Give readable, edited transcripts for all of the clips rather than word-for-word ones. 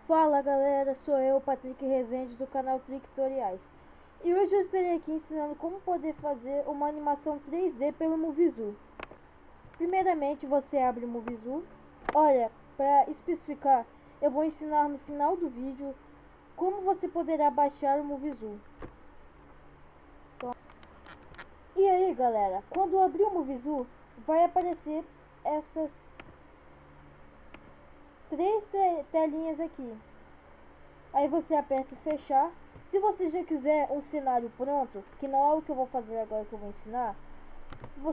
Fala galera, sou eu, Patrick Rezende do canal Tutoriais. E hoje eu estarei aqui ensinando como poder fazer uma animação 3D pelo Movizu. Primeiramente você abre o Movizu. Olha, para especificar, eu vou ensinar no final do vídeo como você poderá baixar o Movizu. E aí galera, quando abrir o Movizu, vai aparecer essas três telinhas aqui. Aí você aperta em fechar. Se você já quiser um cenário pronto, que não é o que eu vou fazer agora, que eu vou ensinar,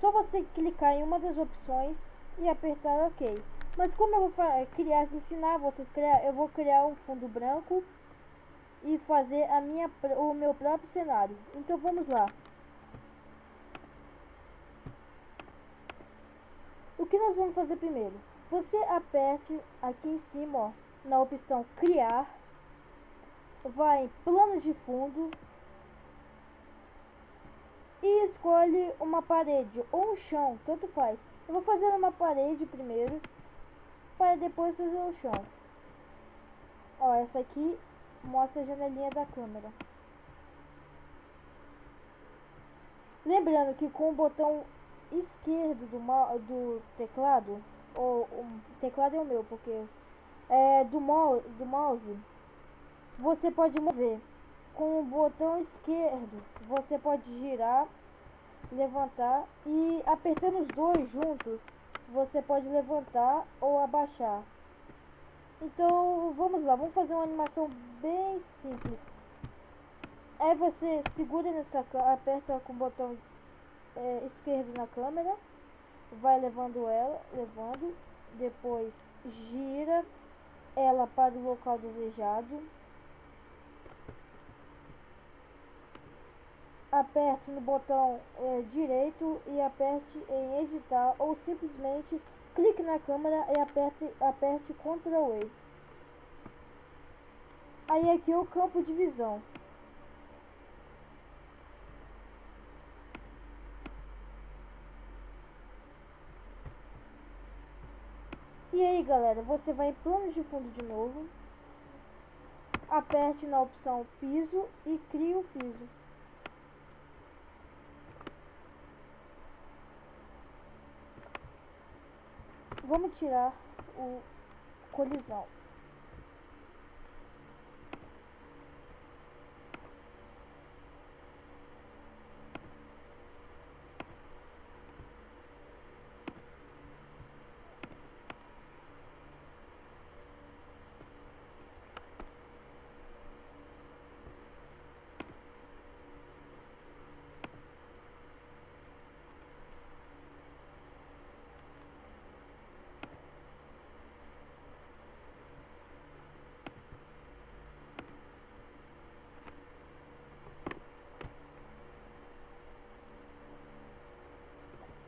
só você clicar em uma das opções e apertar OK. Mas como eu vou ensinar vocês criar, eu vou criar um fundo branco e fazer o meu próprio cenário. Então vamos lá. O que nós vamos fazer primeiro? Você aperte aqui em cima, ó, na opção criar, vai em planos de fundo e escolhe uma parede ou um chão, tanto faz. Eu vou fazer uma parede primeiro para depois fazer o chão. Ó, essa aqui mostra a janelinha da câmera. Lembrando que com o botão esquerdo do teclado, ou o teclado é o meu, porque é do mouse, você pode mover. Com o botão esquerdo, você pode girar, levantar, e apertando os dois juntos, você pode levantar ou abaixar. Então, vamos lá, vamos fazer uma animação bem simples. Aí você segura aperta com o botão esquerdo na câmera, vai levando ela, depois gira ela para o local desejado. Aperte no botão direito e aperte em editar, ou simplesmente clique na câmera e aperte Ctrl E. Aí aqui é o campo de visão. E aí galera, você vai em planos de fundo de novo, aperte na opção piso e crie o piso. Vamos tirar o colisão.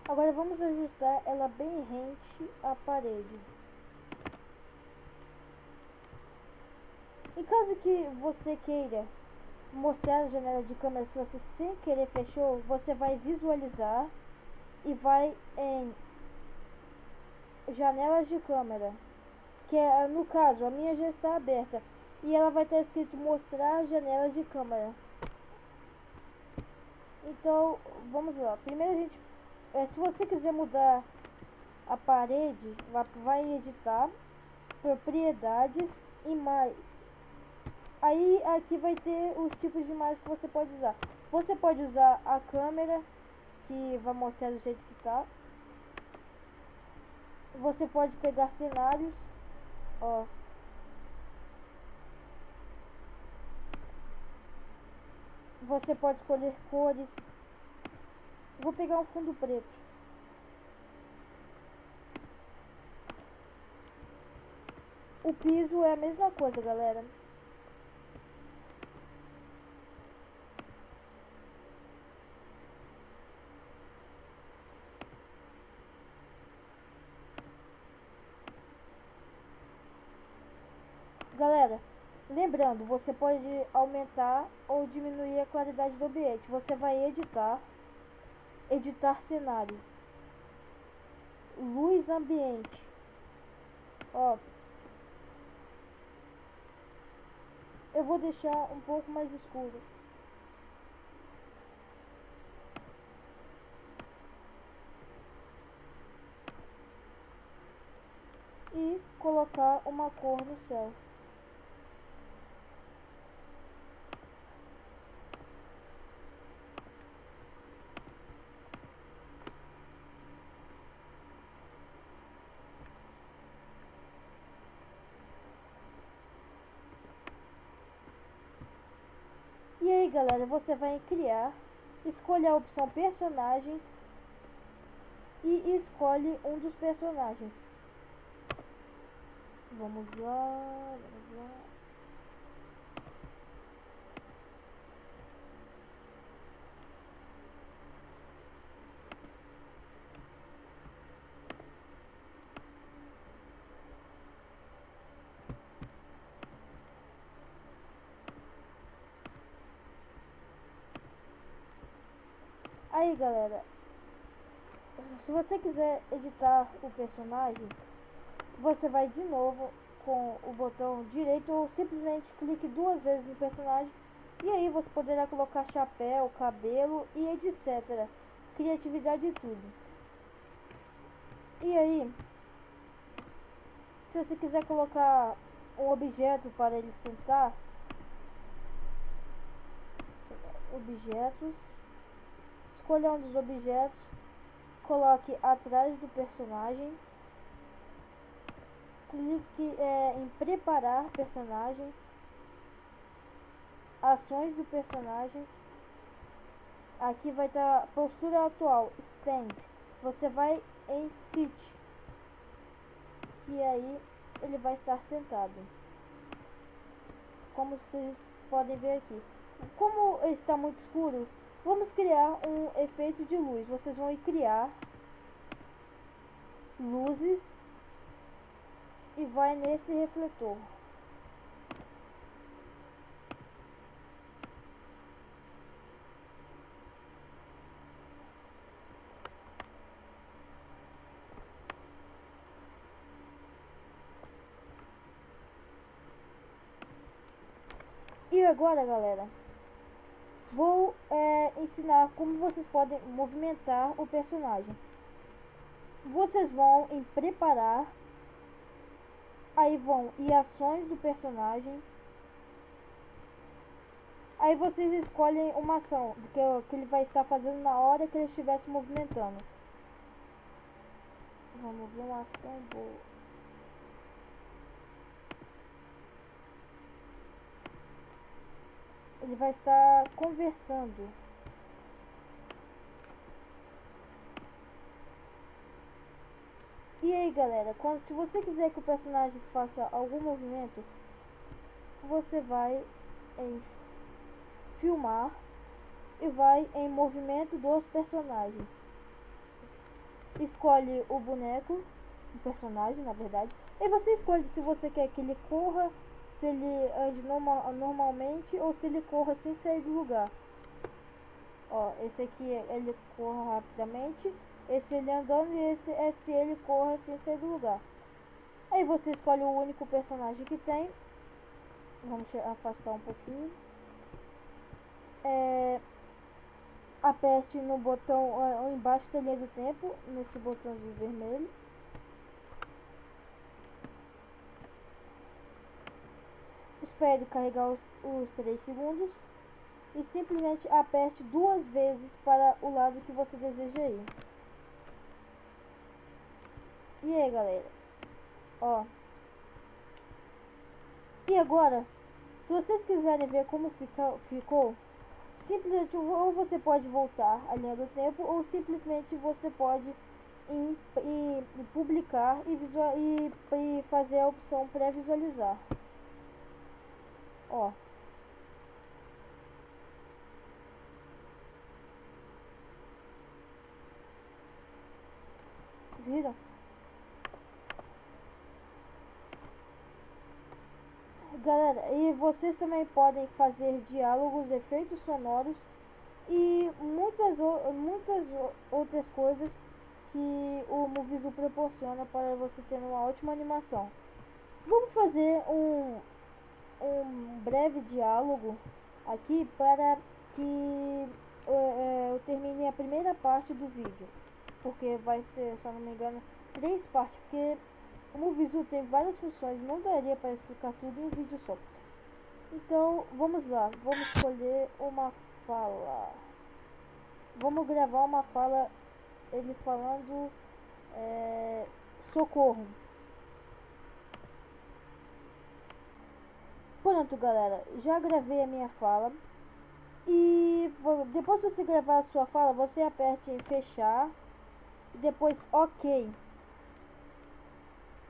Agora vamos ajustar ela bem rente à parede. Em caso que você queira mostrar a janela de câmera, se você sem querer fechou, você vai visualizar e vai em janelas de câmera, que é, no caso, a minha já está aberta e ela vai estar escrito mostrar janelas de câmera. Então, vamos lá. Primeiro a gente, se você quiser mudar a parede, vai em editar, propriedades, imagem. Aí aqui vai ter os tipos de imagem que você pode usar. Você pode usar a câmera, que vai mostrar do jeito que tá. Você pode pegar cenários, ó. Você pode escolher cores. Vou pegar um fundo preto. O piso é a mesma coisa, galera. Galera, lembrando, você pode aumentar ou diminuir a claridade do ambiente. Você vai editar cenário, luz ambiente, ó. Eu vou deixar um pouco mais escuro. E colocar uma cor no céu. E aí, galera, você vai em criar, escolhe a opção personagens e escolhe um dos personagens. Vamos lá, vamos lá. Aí, galera, se você quiser editar o personagem, você vai de novo com o botão direito ou simplesmente clique duas vezes no personagem e aí você poderá colocar chapéu, cabelo e etc. Criatividade e tudo. E aí, se você quiser colocar um objeto para ele sentar, objetos, escolha um dos objetos, coloque atrás do personagem, clique em preparar personagem, ações do personagem. Aqui vai estar postura atual, stand. Você vai em sit, que aí ele vai estar sentado, como vocês podem ver aqui. Como está muito escuro, vamos criar um efeito de luz. Vocês vão criar luzes e vai nesse refletor. E agora, galera, vou ensinar como vocês podem movimentar o personagem. Vocês vão em preparar, aí vão em ações do personagem, aí vocês escolhem uma ação que ele vai estar fazendo na hora que ele estiver se movimentando. Vamos ver uma ação boa. Ele vai estar conversando. E aí, galera, se você quiser que o personagem faça algum movimento, você vai em filmar e vai em movimento dos personagens. Escolhe o boneco, o personagem, na verdade, e você escolhe se você quer que ele corra, se ele ande normalmente ou se ele corra sem sair do lugar. Ó, esse aqui ele corra rapidamente, esse ele andando e esse é se ele corra sem sair do lugar. Aí você escolhe o único personagem que tem. Vamos afastar um pouquinho. Aperte no botão embaixo da linha do tempo, nesse botãozinho vermelho. Espere carregar os 3 segundos e simplesmente aperte duas vezes para o lado que você deseja ir. E aí, galera, ó. E agora, se vocês quiserem ver como ficou, simplesmente ou você pode voltar a linha do tempo ou simplesmente você pode ir publicar e fazer a opção pré-visualizar. Ó. Viram? Galera, e vocês também podem fazer diálogos, efeitos sonoros e muitas outras coisas que o Movizu proporciona para você ter uma ótima animação. Vamos fazer um breve diálogo aqui para que eu termine a primeira parte do vídeo, porque vai ser, se eu não me engano, 3 partes, porque o Movizu tem várias funções, não daria para explicar tudo em um vídeo só. Então vamos lá, vamos escolher uma fala. Vamos gravar uma fala, ele falando socorro. Pronto, galera, já gravei a minha fala. E depois que você gravar a sua fala, você aperte em fechar e depois OK.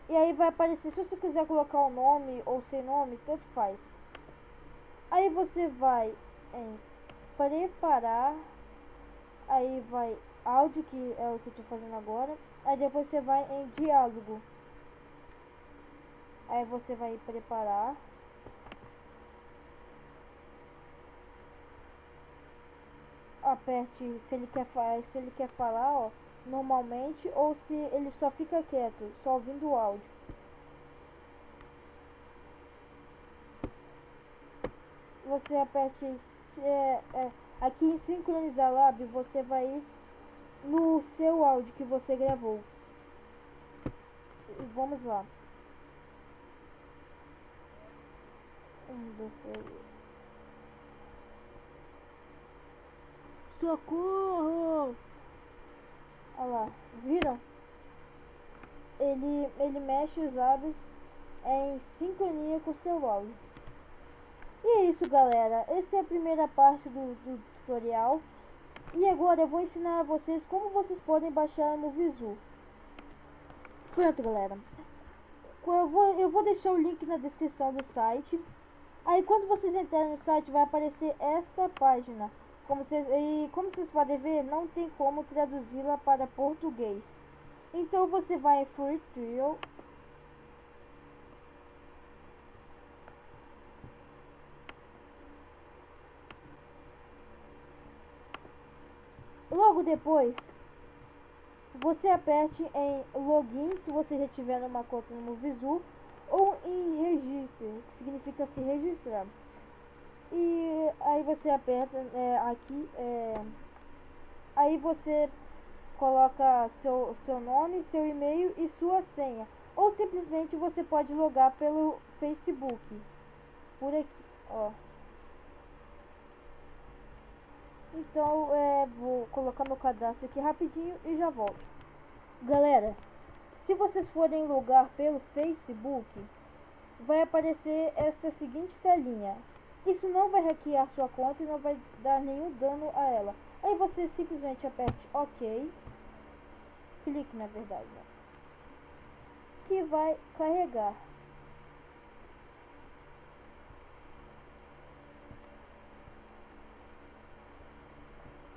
E aí vai aparecer, se você quiser colocar o nome ou sem nome, tanto faz. Aí você vai em preparar, aí vai áudio, que é o que eu tô fazendo agora. Aí depois você vai em diálogo. Aí você vai preparar. Aperte se ele quer falar, ó, normalmente, ou se ele só fica quieto, só ouvindo o áudio. Você aperte aqui em sincronizar lab, você vai ir no seu áudio que você gravou. E vamos lá. 1, 2, 3. Socorro! Olha lá, viram? Ele mexe os lábios em sincronia com o seu áudio. E é isso, galera. Essa é a primeira parte do tutorial. E agora eu vou ensinar a vocês como vocês podem baixar no Movizu. Pronto, galera. Eu vou deixar o link na descrição do site. Aí quando vocês entrarem no site vai aparecer esta página. Como vocês podem ver, não tem como traduzi-la para português. Então você vai em Free Trial. Logo depois, você aperte em Login, se você já tiver uma conta no Movizu, ou em Registre, que significa se registrar. E aí você aperta aqui, aí você coloca seu nome, seu e-mail e sua senha. Ou simplesmente você pode logar pelo Facebook. Por aqui, ó. Então, vou colocar meu cadastro aqui rapidinho e já volto. Galera, se vocês forem logar pelo Facebook, vai aparecer esta seguinte telinha. Isso não vai hackear sua conta e não vai dar nenhum dano a ela. Aí você simplesmente aperte OK. Clique, na verdade, né? Que vai carregar.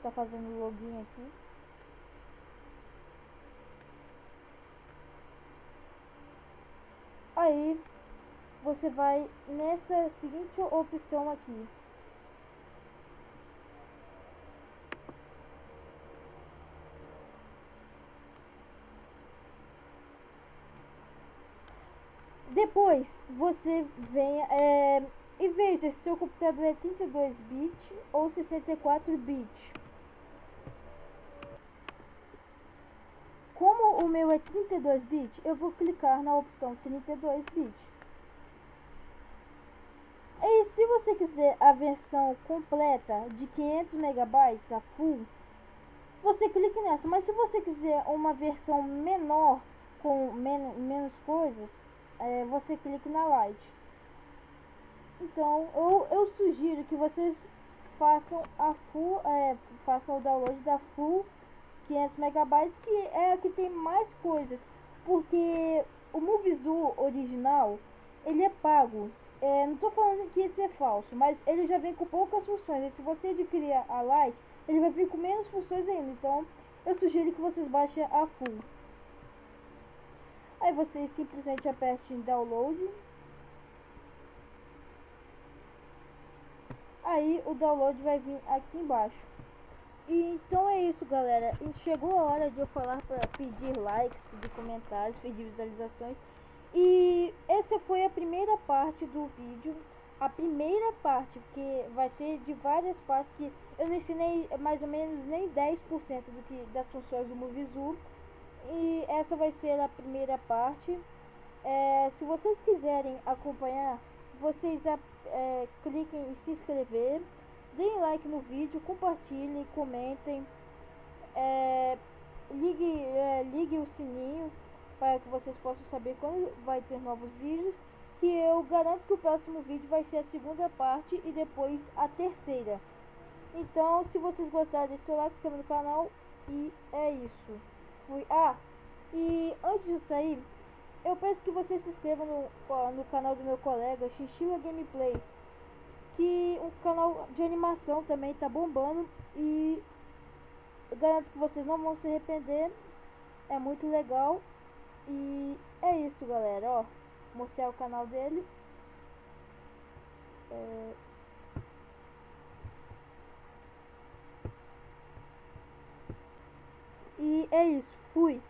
Tá fazendo login aqui. Aí você vai nesta seguinte opção aqui. Depois você vem e veja se seu computador é 32 bit ou 64 bit. Como o meu é 32 bit, eu vou clicar na opção 32 bit. E se você quiser a versão completa de 500 megabytes, a full, você clica nessa. Mas se você quiser uma versão menor, com menos coisas, você clica na Lite. Então eu sugiro que vocês façam a full, façam o download da full 500 megabytes, que é a que tem mais coisas, porque o Movizu original ele é pago. Não estou falando que isso é falso, mas ele já vem com poucas funções. E se você adquirir a Lite, ele vai vir com menos funções ainda. Então eu sugiro que vocês baixem a full. Aí vocês simplesmente apertem em download. Aí o download vai vir aqui embaixo. E então é isso, galera. E chegou a hora de eu falar para pedir likes, pedir comentários, pedir visualizações. E essa foi a primeira parte do vídeo. a primeira parte, porque vai ser de várias partes que eu não ensinei mais ou menos nem 10% das funções do Movizu. E essa vai ser a primeira parte. Se vocês quiserem acompanhar, vocês cliquem em se inscrever, deem like no vídeo, compartilhem, comentem, ligue o sininho para que vocês possam saber quando vai ter novos vídeos, que eu garanto que o próximo vídeo vai ser a segunda parte e depois a terceira. Então, se vocês gostarem, deixe seu like, se inscreva no canal e é isso. Fui. E antes de sair, eu peço que você se inscreva no canal do meu colega Chinchilla Gameplays, que um canal de animação também tá bombando, e eu garanto que vocês não vão se arrepender, é muito legal. E é isso, galera, ó, mostrar o canal dele. E é isso, fui.